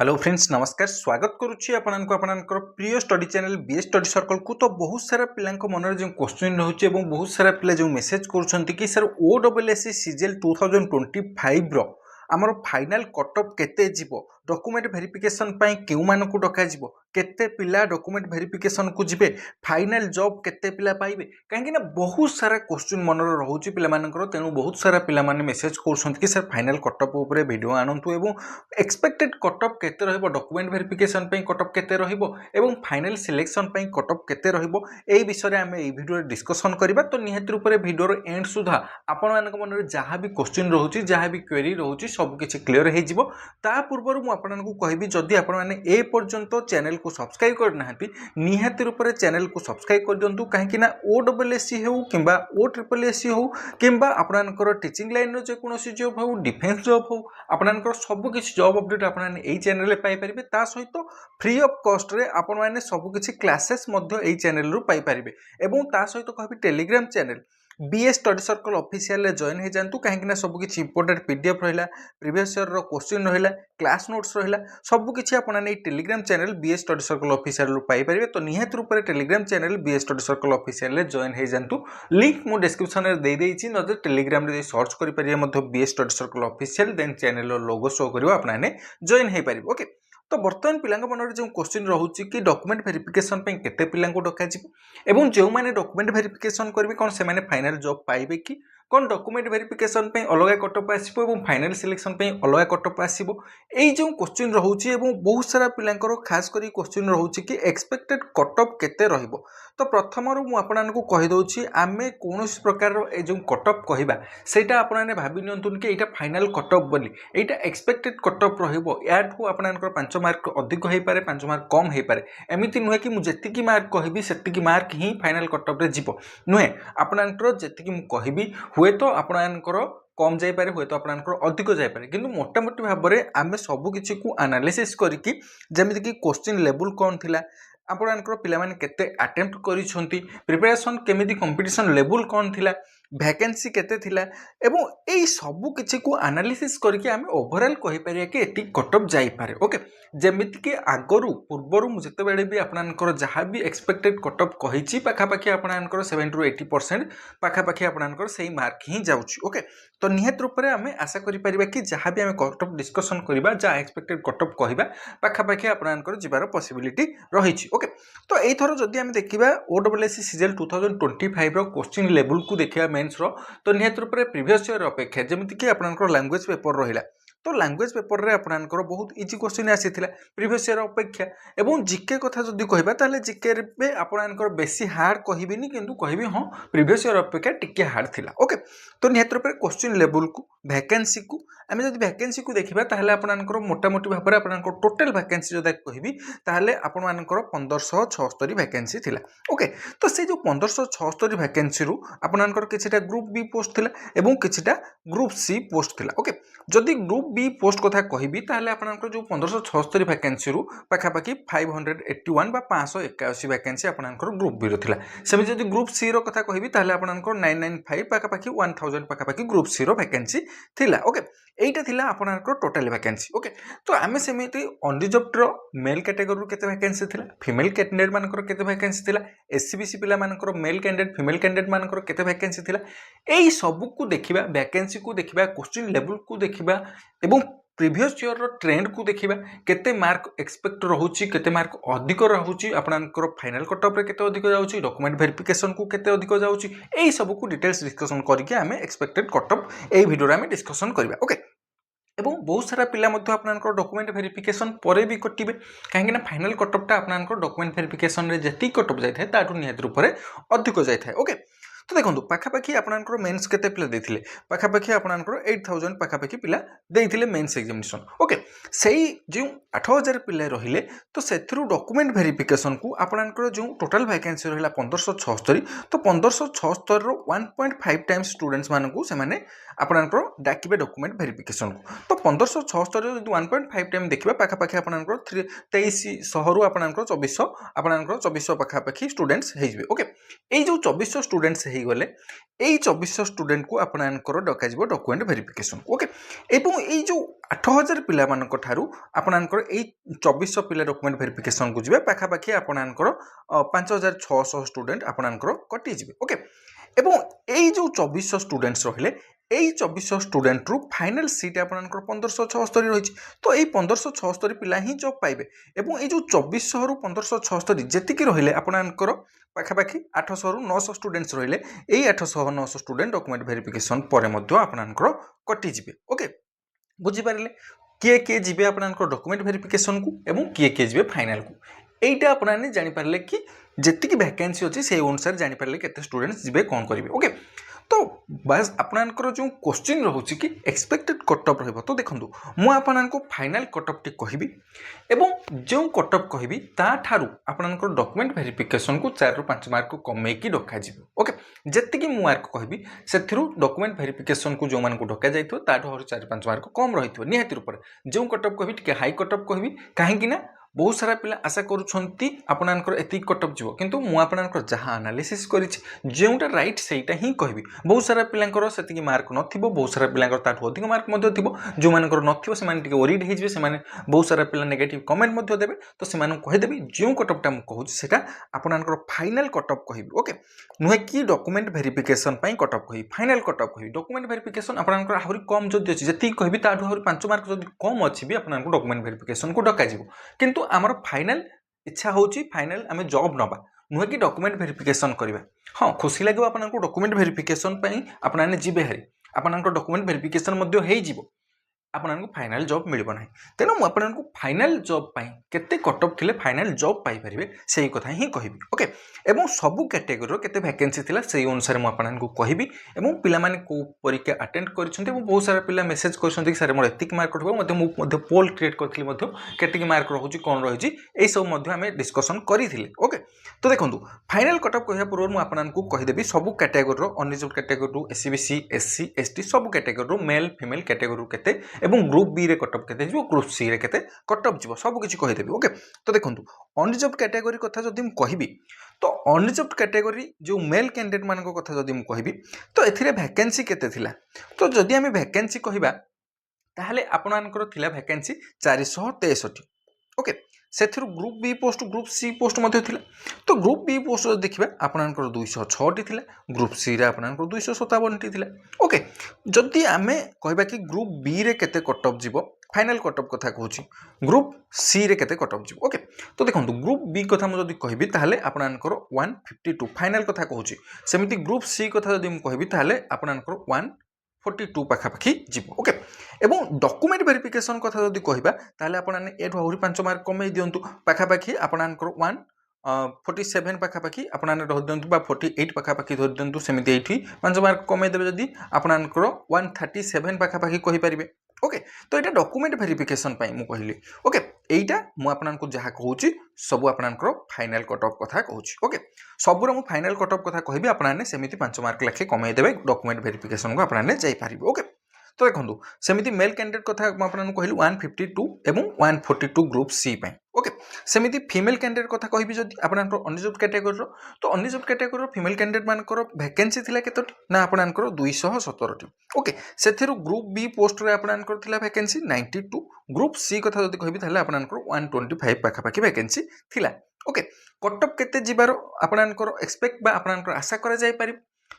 Hello friends नमस्कार स्वागत करुच्ची आपणकर प्रिय study channel BS study circle को। तो बहुत सारा पिला मन जो क्वेश्चन रोचे बहुत सारा पिला जो मेसेज कर सर ओडब्ल्यूएससी सीजीएल 2025 रो आमर फाइनाल कटअप केते जीवो डॉक्यूमेंट वेरिफिकेशन पाई केउ मानकु डका जीवो केते पिला डॉक्यूमेंट वेरिफिकेशन को जिबे फाइनाल जॉब केते पिला पाइबे कहीं बहुत सारा क्वेश्चन मन रोचे पिला मानकर तेणु बहुत सारा पिला माने मेसेज कर कि सर फाइनाल कटअप ऊपर वीडियो आनंतु एवं एक्सपेक्टेड कटअप केते रहइबो डॉक्यूमेंट वेरिफिकेशन पे कटअप केते रहइबो एवं फाइनल सिलेक्शन पे कटअप केते रहइबो एई विषय रे आमे एई वीडियो रे डिस्कशन करबा। तो निहाती रूप से वीडियो रो एंड सुधा आपण मानक मन रे जहां भी क्वेश्चन रहउची जहां भी क्वेरी रहउची सब किछि क्लियर हे जिवो। ता पूर्व मु आपनकु कहबी जदि आपण माने ए पर्यंत चैनल को सब्सक्राइब कर नाहंती निहाती रूप से चैनल को सब्सक्राइब कर दियंतु काहेकि ना ओडब्ल्यूएससी हो किंबा ओट्रिपलएससी हो किंबा आपनकर टीचिंग लाइन रो जे कोनोसी जॉब हो डिफेंस जॉब हो आपनकर सब किछि जॉब अपडेट आपने यही चैनल पाई परिबे। ता सहित फ्री ऑफ कॉस्ट रे आपण माने सब किछि क्लासेस मध्य यही चैनल रु पाई परिबे एवं ता सहित कहबी Telegram channel BS study circle official रे जॉइन हे जानतु काहेकि सब किछि इंपोर्टेंट पीडीएफ रहिला प्रीवियस ईयर रो क्वेश्चन रहिला क्लास नोट्स रहिला सब किछि आपण नै Telegram channel BS study circle official रु पाई परिबे। तो निहात रूप से Telegram channel BS study circle official रे जॉइन हे जानतु लिंक मु डिस्क्रिप्शन रे दे देइछि नदे टेलीग्राम रे सर्च करि परिबे मध्य BS study circle official then channel रो लोगो शो करिवो आपने जॉइन हे परिबे। ओके तो बर्तमान पिला मन जो क्वेश्चन रोचे कि डॉक्यूमेंट वेरिफिकेशन पे केते पिला डका एवं जो मैंने डॉक्यूमेंट वेरिफिकेशन करेंगे कौन से मैंने फाइनल जॉब पाइबे कि कौन डॉक्यूमेंट वेरिफिकेशन पे अलग कटअप आसो और फाइनल सिलेक्शन पे अलग कटअप आसो यही जो क्वेश्चन रोचे बहुत सारा पिलांकर खास कर क्वेश्चन रोचे कि एक्सपेक्टेड कटअप केते रहिबो। तो प्रथम मुझे कहीदे आम कौन प्रकार जो कटअप कहवा सेटा आपने भावी नियंतुन कि यहाँ फाइनल कटअप बोली यहाँ एक्सपेक्टेड कटअप रहिबो याठू आपनकर 5 मार्क अधिक हो पारे 5 मार्क कम हो पारे एमती नुहे कि मुझे मार्क कहबी से मार्क ही फाइनल कटअप रे जीवो नुहे आपनकर जेतिकी मु कहबी हुए तो आपनकर कम जाइपारे हुए तो आपनकर अधिक जाइपारे किंतु मोटामोटी भाव में आम सब किसी को एनालिसिस करके जमीक कि क्वेश्चन लेवल कौन थिला आपनकर पिला माने केते अटेम्प्ट करिसंती प्रिपरेशन केमिति कंपटीशन लेवल कौन थिला वैकेंसी केते थिला एवं एई सब किछि को एनालिसिस करके आमे ओवरऑल कहि परिया कि एटी कटअप जाई पारे। ओके जेमिति कि आगरु पूर्वरु मु जते बेले भी आपनकर जहां भी एक्सपेक्टेड कटअप कहिछि पाखा पाखी आपनकर 70 to 80% पाखा पाखी आपनकर सेही मार्क ही जाउछि। ओके तो निहत रूप से आमे आशा करि परिबा कि जहां भी आमे कटअप डिस्कशन करिबा जा एक्सपेक्टेड कटअप कहिबा पाखा पाखी आपनकर जिबार पॉसिबिलिटी रहिछि। ओके तो एई थरो जदि आमे देखिबा ओडब्ल्यूएससी सीजीएल 2025 रो क्वेश्चन लेवल को देखिबा मेंस रो तो निहत रूप से प्रीवियस ईयर अपेक्षा जमिति कि आपनकर लैंग्वेज पेपर रहिला तो लैंग्वेज पेपर रे आपनकर बहुत इजी क्वेश्चन आसीथिला प्रीवियस ईयर अपेक्षा एवं जीके कथा जदि कहबा ताले जीके रे आपनकर बेसी हार्ड कहबिनी किंतु कहबी हां प्रीवियस ईयर अपेक्षा टिके हार्ड थिला। ओके तो निहत रूप से क्वेश्चन लेवल को वैकेंसी को आमे जदि वैकेंसी को देखिबा ताले आपनकर मोटामोटी भाबरे आपनकर टोटल वैकेंसी जदि कहबी ताले आपनकर 1576 वैकेंसी थिला। ओके तो से जो 1576 वैकेंसी रु आपनकर किछटा ग्रुप बी पोस्ट थिला एवं किछटा ग्रुप सी पोस्ट थिला। ओके जदि ग्रुप बी पोस्ट कथा कहबी ताले आपनकर जो 1576 वैकेंसी रु पाखापाखी 581 बा 581 वैकेंसी आपनकर ग्रुप बी रो थिला सेमि जदि ग्रुप सी रो कथा कहबी ताले आपनकर 995 पाखापाखी 1000 पाखापाखी ग्रुप सी रो वैकेंसी थिला। ओके एटा थिला आपनकर टोटल वैकेंसी। ओके तो आमे सेमिति अनरिजर्व्ड रो मेल कैटेगरी केते वैकेंसी थिला फीमेल कैंडिडेट मानकर केते वैकेंसी थिला एससीबीसी पिला मानकर मेल कैंडिडेट फीमेल कैंडिडेट मानकर केते वैकेंसी थिला एई सब को देखिबा वैकेंसी को देखिबा क्वेश्चन लेवल को देखिबा एवं प्रीवियस ईयर रो ट्रेंड को देखिबा केते मार्क एक्सपेक्ट रहउची केते मार्क अधिक रहउची आपनकर फाइनल कटअप रे केते अधिक जाउची डॉक्यूमेंट वेरिफिकेशन को केते अधिक जाउची एई सब को डिटेल्स डिस्कशन करके आमे एक्सपेक्टेड कटअप एई वीडियो रे आमे डिस्कशन करबा। ओके एवं बहुत सारा पिला मध्य आपनकर डॉक्यूमेंट वेरिफिकेशन परे भी कटिबे काहेकि ना फाइनल कटअपटा आपनकर डॉक्यूमेंट वेरिफिकेशन रे जेती कटअप जाय थाए ताटू निहत रूप रे अधिक जाय थाए। ओके तो देखो पाखापाखी आपनकर मेंस केते पिला देथिले पाखापाखी आपनकर 8000 पाखापाखी पिला देथिले मेंस एग्जामिनेशन। ओके सेही जो 8000 पिला रहिले तो सेथरु डॉक्यूमेंट वेरिफिकेशन को आपनकर जो टोटल वैकेंसी रहिला 1576 तो 1576 रो 1.5 टाइम्स स्टूडेंट्स मानकू से माने आपनकर डाकिबे डॉक्यूमेंट वेरिफिकेशन को तो 1576 रो 1.5 टाइम देखिबा पाखापाखी आपनकर 2300 रु आपनकर 2400 पाखापाखी स्टूडेंट्स हे जिवे। ओके ए जो 2400 स्टूडेंट्स हे हो गले এই 2400 স্টুডেন্ট কু আপনার ডকাযিব ডকুমেন্ট ভেরিফিকেশন ওকে এবং এই যে 8000 পিলা মানক ঠারু আপনার এই 2400 পিলা ডকুমেন্ট ভেরিফিকেশন কু যাবে পাখাপাখি আপনার 5600 স্টুডেন্ট আপনার কটি যাবে ওকে এবং এই যে 2400 স্টুডেন্টস রহিলে এই 2400 স্টুডেন্টরু ফাইনাল সিট আপনার 1576 রয়েছে তো এই 1576 পিলা হি জব পাইবে এবং এই যে 2400 রু 1576 যেতিকি রহিলে আপনার পাখাপাখি 800 রু 900 স্টুডেন্টস রহিলে এই 800 900 স্টুডেন্ট ডকুমেন্ট ভেরিফিকেশন পরে মধ্য আপনার কটি যাবে ওকে বুঝিপারে কিଏ କିଏ ଯିବେ ଆପଣଙ୍କର ଡକୁମେଣ୍ଟ ଭେରିଫିକେସନକୁ ଏବଂ କିଏ ଯିବେ ଫାଇନାଲକୁ এইটা আপনারা জাঁপারে কি যেতিকি ভ্যাকেন্সি অছি সেই অনুসারে জাঁপারে কেতে স্টুডেন্টস যাবে কোণ করবে ওকে তো বাস আপনার যে কোশ্চিন রয়েছে কি এক্সপেক্টেড কটঅফ রহব তো দেখুন মু আপনার ফাইনাল কটঅফটি কহিবি এবং যে কটঅফ কহিবি তাঠার আপনার ডকুমেন্ট ভেরিফিকেশন কু 4 ରୁ 5 মার্ক কমাইকি ডকাযিব ওকে যেতিকি মু মার্ক কহিবি সেথিরু ডকুমেন্ট ভেরিফিকেশন কু যে ডকা যাইথিব তাঠু 4-5 মার্ক কম রহিথিব নিহাতি রূপে যে কটঅফ কহিবি টিকে হাই কটঅফ কহিবি কাহিଁକି না बहुत सारा पिला आशा करुँच एति कटअप जीव किंतु मुझे जहाँ एनालिसिस करोटा राइट सेटा ही कहबी बहुत सारा पिलांकर से मार्क नथिबो बहुत सारा पिलांकर ताठू अधिक मार्क मध्य थिबो जो मानकर नथिबो से माने टिके ओरिड हे जिवे से माने बहुत सारा पिला नेगेटिव कमेंट मध्य देबे तो से माने कहि देबी जो कटअपटा मु कहूची सेटा आपनकर फाइनल कटअप कहबी ओके नुहे कि डॉक्यूमेंट वेरिफिकेशन पई कटअप कहबी फाइनल कटअप कहबी डॉक्यूमेंट वेरिफिकेशन आपनकर आहुरी कम जदि अछि जति कहबी ताठू आहुरी 5 मार्क जदि कम अछि भी आपनकर डॉक्यूमेंट वेरिफिकेशन को डका जिवो किंतु आमर फाइनल इच्छा होची फाइनल आमे जॉब नबा नुहे कि डॉक्यूमेंट वेरिफिकेशन करबा हाँ खुशी लगे आपन डॉक्यूमेंट वेरिफिकेशन पई आपन जिबे हारी आपन डॉक्यूमेंट वेरिफिकेशन मध्य हेई जिवो आपन फाइनल जॉब मिलबो नाही तेनो मु आपन फाइनल जॉब पई केते कटअप थिले फाइनल जॉब पाई परिबे सेही कथा ही कहिबी ओके एवं सबु कैटेगरी रो केते वैकेंसी थिला सेही अनुसार मु आपन कहिबी एवं पिला माने को परीक्षा अटेंड करिसंते एवं बहुत सारा पिला मेसेज करिसंते कि सर मोर एतिक मार्क रखबो मध्य पोल क्रिएट करथिली मध्य केतिक मार्क रहउची कोन रहउची एई सब मध्य हमें डिस्कशन करिथिले ओके तो देखंतु फाइनल कटअप कहिया पूर्व मु आपन कहि देबी सबु कैटेगरी रो अनरिजर्व कैटेगरी रो एससीबीसी एससी एसटी सबु कैटेगरी रो मेल फीमेल कैटेगरी रो केते एवं ग्रुप बी रे कटअप केते जीवो ग्रुप सी रे केते कटअप जीवो सब किछि कहि देबी ओके तो देखंतु अनरिजर्व कैटेगरी कथा जदि मु कहिबी तो अनरिजर्व कैटेगरी जो मेल कैंडिडेट मान कथा जदि मु कहिबी तो एथिरे वैकेंसी केते थिला तो जदि हमें वैकेंसी कहिबा ताहले आपनकर थिला वैकेंसी 463 ओके सेथिरु group B post group C post मध्य थिला तो ग्रुप बी पोस्ट देखिबा आपनकर 206 टी थिला ग्रुप सी रे आपनकर 257 टी थिला ओके जदि आमे कहबा कि ग्रुप बी रे केते कटअप जीवो फाइनल कटअप कथा कहूची ग्रुप सी रे केते कटअप जीवो ओके तो देखंतु ग्रुप बी कथा मु जदि कहबी ताहले आपनकर 152 फाइनल कथा कहूची सेमिति ग्रुप सी कथा जदि मु कहबी ताहले आपनकर 142 पाखापाखि जीव ओके एवं डॉक्यूमेंट वेरिफिकेशन कथा जदि कहबा ताहले आपन एठु आहुरी 5 मार्क कमे दियंतु पाखापाखि आपनकर 147 पाखापाखि आपन रह दियंतु बा 48 पाखापाखि धर दियंतु सेमिति एठी 5 मार्क कमे देबे जदि आपनकर 137 पाखापाखि कहि परिबे ओके तो एटा डॉक्यूमेंट वेरिफिकेशन पई मु कहली ओके एटा मु आपननको जहा कहूची सब आपनकर फाइनल कटअप कथा कहूची ओके सबुर मु फाइनल कटअप कथा कहबी आपनाने सेमिति 5 मार्क लाखे कमे देबे डॉक्यूमेंट वेरिफिकेशन को आपनाने जाई पारिबे ओके तो देखंतु सेमिति मेल कैंडिडेट कथा मु आपननको कहली 152 एवं 142 ग्रुप सी पई ओके सेमिति फीमेल कैंडिडेट कथा कहबी जदि आपनकर अनरिजर्व कैटेगरी रो तो अनरिजर्व कैटेगरी रो फीमेल कैंडिडेट मानकर वैकेंसी थिला केतोटी ना आपनकर 217 टी ओके सेथिरु ग्रुप बी पोस्ट रे आपनकर थिला वैकेंसी 92 ग्रुप सी कथा जदि कहबी ताले आपनकर 125 पाखापाखि वैकेंसी थिला ओके कटअप केते जिबारो आपनकर एक्सपेक्ट बा आपनकर आशा करा जाय पारि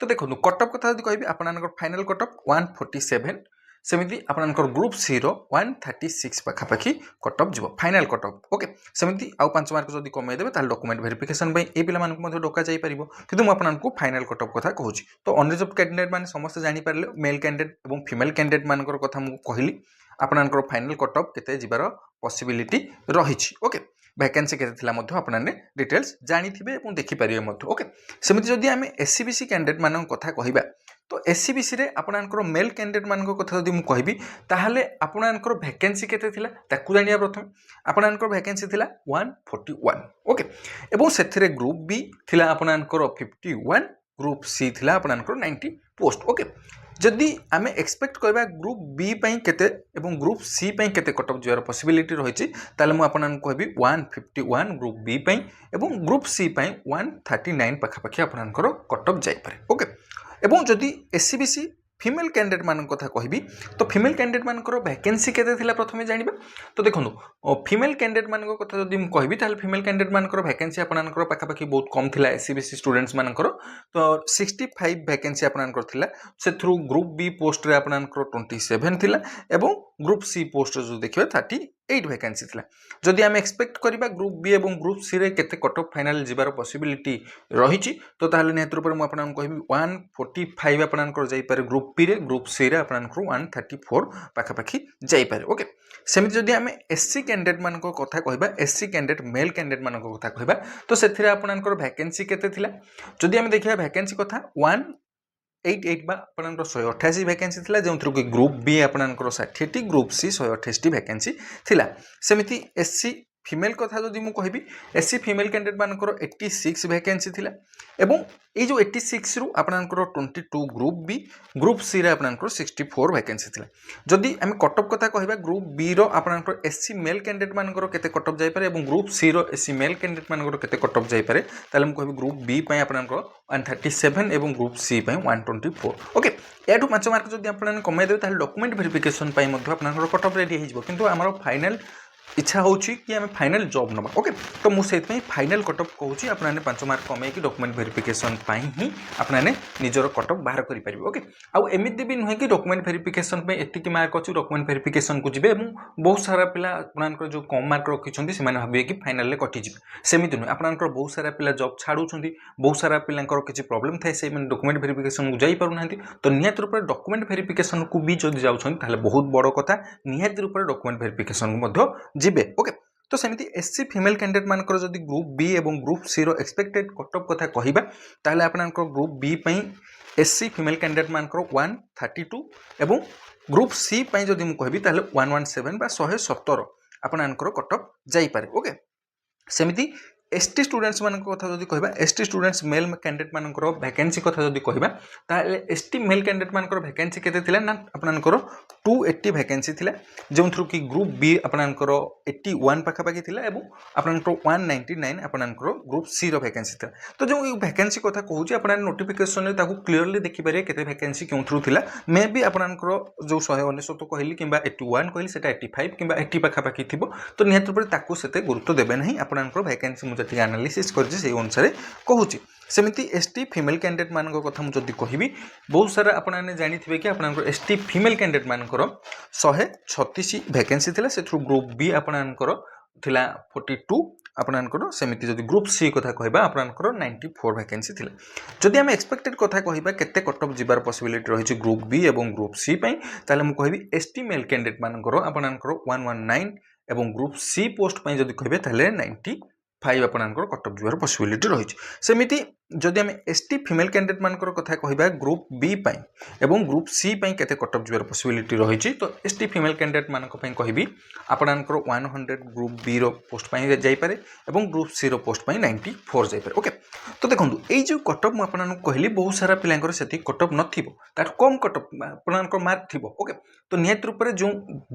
तो देखो कटअप कथा जदि कहबी आपनकर फाइनल कटअप 147 सेमिति आपनकर ग्रुप सी रो 136 पाखापाखि कटअप जीव फाइनल कटअप ओके सेमिति आउ 5 मार्क जदि कमे देबे ताल डॉक्यूमेंट वेरिफिकेशन पई ए पिला मानक मध्ये डका जाई परिबो किंतु म आपननको फाइनल कटअप कथा कहूची तो अनरिजर्व कैंडिडेट माने समस्त जानि पारले मेल कैंडिडेट एवं फीमेल कैंडिडेट मानकर कथा मु कहली आपनकर फाइनल कटअप केते जिबार पॉसिबिलिटी रहिछि ओके वैकेंसी केते थिला मध्ये आपनाने डिटेल्स जानि थिबे एवं देखि परिबे मध्ये ओके सेमिति जदि आमे एससीबीसी कैंडिडेट मानक कथा कहिबा तो एससीबीसी रे आपनकर मेल कैंडिडेट मानक कथा जदि मु कहबी ताहाले आपनकर वैकेंसी केते थिला ताकु जानिया प्रथम आपनकर वैकेंसी थिला 141 ओके एवं सेथिरे ग्रुप बी थिला आपनकर 51 ग्रुप सी थिला आपनकर 90 पोस्ट ओके जदि आम एक्सपेक्ट करबा ग्रुप बी पई केते एवं ग्रुप सी पई केते कट ऑफ जिवार पॉसिबिलिटी रही ताले मु आपन कहबी 151 ग्रुप बी पई एवं ग्रुप सी पई 139 पाखापाखि आपनकर कट ऑफ जाई पारे ओके एवं जदि एससीबीसी फीमेल कैंडिडेट मान कथा कहबी तो फीमेल कैंडिडेट मानकर वैकेंसी केते थिला प्रथमे जानिबा तो देखो फीमेल कैंडिडेट मान कथा जदि मु कहबी ताले फीमेल कैंडिडेट मानकर वैकेंसी आपनकर पाखापाखि बहुत कम थिला एससीबीसी स्टूडेंट्स मानकर तो 65 वैकेंसी आपनकर थिला से थ्रू ग्रुप बी पोस्ट रे आपनकर 27 थिला एवं ग्रुप सी पोस्ट जो देखिबा 38 वैकेंसी थिला जदि हम एक्सपेक्ट करिबा ग्रुप बी एवं ग्रुप सी रे केते कट ऑफ फाइनल जिबार पॉसिबिलिटी रहिछि तो ताले नेत्र पर मु आपनक कहबी 145 आपनकर जाई पारे ग्रुप बी रे ग्रुप सी रे आपनकर 134 पाखापाखि जाई पारे ओके सेमिति जदि हम एससी कैंडिडेट मान कथा कहबा एससी कैंडिडेट मेल कैंडिडेट मान कथा कहबा तो सेथिरे आपनकर वैकेंसी केते थिला जदि हम देखिबा वैकेंसी कथा 188 बा आपनकर 188 वैकेंसी थिला जेउथ्रु कि ग्रुप बी आपनकर 60 ग्रुप सी 128 वैकेंसी थिला सेमिति एससी फीमेल कथा जदि मु कहबी एससी फीमेल कैंडिडेट मानकर 86 वैकेंसी थिला एवं ए जो 86 रु आपनकर 22 ग्रुप बी ग्रुप सी रे आपनकर 64 वैकेंसी थिला जदि हम कट ऑफ कथा कहबा ग्रुप बी रो आपनकर एससी मेल कैंडिडेट मानकर केते कट ऑफ जाई पारे एवं ग्रुप सी रो एससी मेल कैंडिडेट मानकर केते कट ऑफ जाई पारे ताले मु कहबी ग्रुप बी पय आपनकर 137 एवं ग्रुप सी पय 124 ओके एटू 5 मार्क जदि आपन कमाई देबे ताले डॉक्यूमेंट वेरिफिकेशन पय मध्ये आपनकर कट ऑफ रेडी हिजबो किंतु हमर फाइनल इच्छा होची कि आम फाइनल जॉब नबा ओके तो मुझे फाइनल कट ऑफ कहूँ आपने 5 मार्क कमे कि डॉक्यूमेंट वेरिफिकेशन ही आपने निजर कट ऑफ बाहर कर पारे ओके आउ एमती भी नुहे कि डॉक्यूमेंट वेरिफिकेशन एतिक मार्क अच्छी डॉक्यूमेंट वेरिफिकेशन को जी बहुत सारा पिला आपनकर जो कम मार्क रखिंट से भावे कि फाइनल कटिजे सेमती नुहे आपनकर बहुत सारा पिला जॉब छाड़ुं बहुत सारा पिलांकर किसी प्रॉब्लम थाए से डॉक्यूमेंट वेरिफिकेशन को जाई पारु नांती तो निहत रूप में डॉक्यूमेंट वेरिफिकेशन को भी जब जाऊँ बहुत बड़ कथा निहत रूप में डॉक्यूमेंट वेरिफिकेशन को जिबे ओके तो सेमिति एससी फीमेल कैंडिडेट मानकर जदि ग्रुप बी एवं ग्रुप सी रो एक्सपेक्टेड कट ऑफ कथा कहिबा ताले आपनकर ग्रुप बी पई एससी फीमेल कैंडिडेट मानकर 132 एवं ग्रुप सी पई जदि मु कहबी ताले 117 बा 117 आपनकर कट ऑफ जाई पारे ओके सेमिति एसटी स्टूडेंट्स मान कथा जदि कहबा एसटी स्टूडेंट्स मेल कैंडिडेट मानकर वैकेंसी कथा जदि कहबा ताले एसटी मेल कैंडिडेट मानकर वैकेंसी केते थिला ना आपनकर 280 वैकेंसी थिला जो थ्रू कि ग्रुप बी आपनकर 81 पाखापाखि थिला एवं आपनकर 199 आपनकर ग्रुप सी रो वैकेंसी थिला तो जो वैकेंसी कथा कहूची आपन नोटिफिकेशन रे ताकू क्लियरली देखि पारे केते वैकेंसी क्यों थ्रू थिला मे बी आपनकर जो 199 कहली किबा 81 कहली सेटा 85 किबा 80 पाखापाखि थिबो तो निहत रूप ताकू सेते गुरुत्व देबे नहीं आपनकर वैकेंसी मुझे एनालिसिस करछि से अनुसार कहूची सेमिति एसटी फीमेल कैंडिडेट मान कथा मुझे कहबी बहुत सारा आपने जानी कि आप एसटी फीमेल कैंडिडेट मानकर 136 वैकेंसी थिला से थ्रू ग्रुप बी आपनकर थिला 42 आपनकर सेमिति जदि ग्रुप सी कथा कहबा आपनकर 94 वैकेंसी थिला जदि हम एक्सपेक्टेड कथा कहबा केते कट ऑफ जिबार पॉसिबिलिटी रही ग्रुप बी एवं ग्रुप सी पई ताले मु कहबी एसटी मेल कैंडिडेट मानकर आपनकर 119 एवं ग्रुप सी पोस्ट पई जदि कहबे ताले 95 आपनकर कट ऑफ जिबार पॉसिबिलिटी रही सेमिति जदि हम एसटी फीमेल कैंडिडेट मानकर कथा कहबा ग्रुप बी पई एवं ग्रुप सी पई केते कट ऑफ जिबार पॉसिबिलिटी रही तो एसटी फीमेल कैंडिडेट मानक पई कहबी आपनकर 100 ग्रुप बी रो पोस्ट पई जाई पारे एवं ग्रुप सी रो पोस्ट पई 94 जाई पारे ओके तो देखंतु एई जो कट ऑफ म आपनन कहली बहुत सारा पिलांकर सेति कट ऑफ नथिबो तार कम कट ऑफ आपनकर मार्क थिबो ओके तो नियत रूप रे जो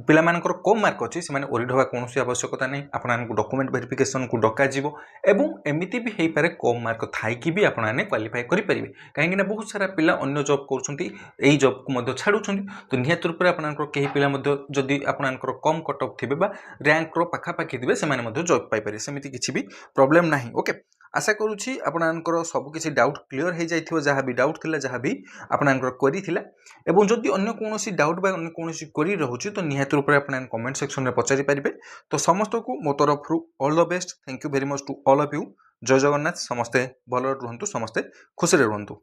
पिला मानकर कम मार्क अछि से माने ओरिड होबा कोनोसी आवश्यकता नै आपनन डॉक्यूमेंट वेरिफिकेशन को डका जिवो एवं एमिति भी हेई पारे कम मार्क थाई कि भी आपने क्वालिफाई करेंगे कहीं बहुत सारा पिला अन्य जॉब कर जॉब को छाड़ू तो निहत रूप में कई पिला जदि आपनकर कम कट ऑफ थे रैंक पाखापाखि थे से जॉब पाइपर सेमती किसी भी प्रॉब्लम ना ओके आशा करुँची आपनकर सबकि डाउट क्लीयर हो जाइथिबो जहाँ भी डाउट थिला जहाँ भी आपनकर क्वेरी थिला एवं जदि अन्य कोनोसी डाउट बा अन्य कोनोसी क्वेरी रहउची तो निहत रूप में आपन कमेंट सेक्शन में पचारि पारिबे तो समस्त को मो तरफ all the best thank you very much to all of you जय जगन्नाथ समस्ते भल रुहंतु समस्ते खुशी रुहंतु।